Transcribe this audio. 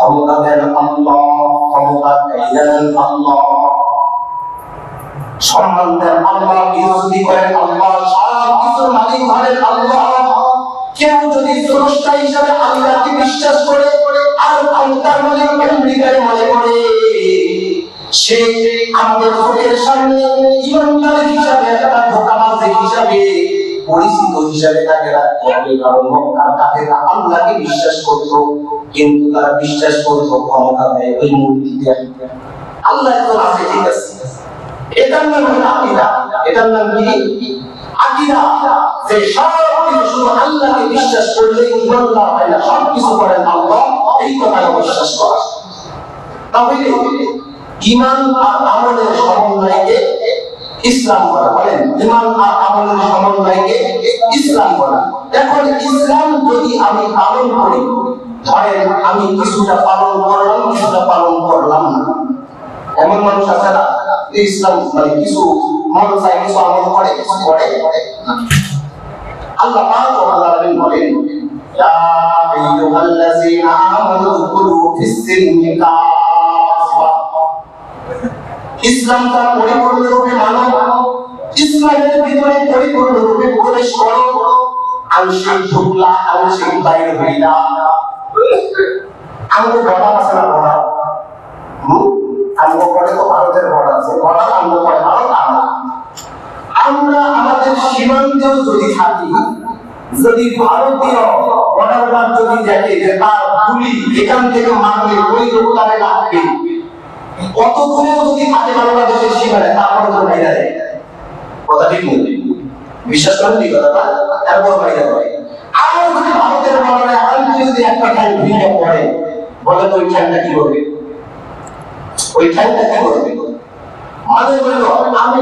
ক্ষমতা দেন আল্লাহ, ক্ষমতা দেন আল্লাহ, সম্মান দেন আল্লাহ, বিরোধী করেন আল্লাহ, সব কিছুর মালিক হলেন আল্লাহ। কেউ যদি স্রষ্টা হিসাবে আল্লাহকে বিশ্বাস করে আর ক্ষমতার মালিক আমেরিকায় মনে করে, সে আমাদের চোখের সামনে ইমানদার হিসাবে একটা ধোঁকাবাজ হিসাবে পরিচিত হিসাবে তাকে রাখতে হবে। কারণ মক্কার কাফেররা আল্লাহকে বিশ্বাস করত, কিন্তু তারা বিশ্বাস করত ক্ষমতা দেয় ওই মূর্তিতে। আল্লাহ একজন আছে, ঠিক আছে, এটার নাম হলো আকীদা। এটার নাম কি? আকীদা। যে সব কিছু শুধু আল্লাহকে বিশ্বাস করলে ইমানদার হয় না, সব কিছু করেন আল্লাহ, এই কথাকে বিশ্বাস করা। তাহলে ঈমান আর আমলের সমন্বয়কে ইসলাম বলা। বলেন, ঈমান আর আমলের সমন্বয়কে ইসলাম বলা। এখন ইসলাম যদি আমি পালন করি, ধরেন আমি কিছুটা পালন করলাম, কিছুটা পালন করলাম না, এমন মানুষ আছে না? ইসলাম মানে কিছু মন চাই, কিছু আমল করে, কিছু করে না। আল্লাহ পাক ওয়ালাদিন বলেন, ইয়া আইয়ুহাল্লাযীনা আমানু দুখুলু ফিস-সিলমি কাফা। ইসলামটা পরিপূর্ণরূপে মানো, ইসলামের ভিতরে পরিপূর্ণরূপে প্রবেশ করো। আংশিক ঢুকলা, আংশিক বাইরে হইলা। আমাদের বর্ডার আছে না? বর্ডার আমগো পরে তো ভারতের বর্ডার আছে, বর্ডার আমগো পরে ভারত। আমরা আমাদের সীমান্তেও যদি থাকি, যদি ভারতীয় বর্ডার গার্ড যদি দেখে যে তার গুলি এখান থেকে মারলে ওই লোকটাকে লাগবে, কত দূরেও যদি থাকে বাংলাদেশের সীমানে, তারপরে তো বাইরে দেয়। কথা ঠিক নেই? বিশ্বাস করেন এই কথাটা? তারপর বাইরে দেয়। আর যদি ভারতের বর্ডারে আরামসে যদি একটা ট্যাঙ্ক ভেঙে পড়ে, বলে তো ওই ট্যাঙ্কটা কি করবে? ওই ট্যাঙ্কটা কি করবে? মানে হলো আমি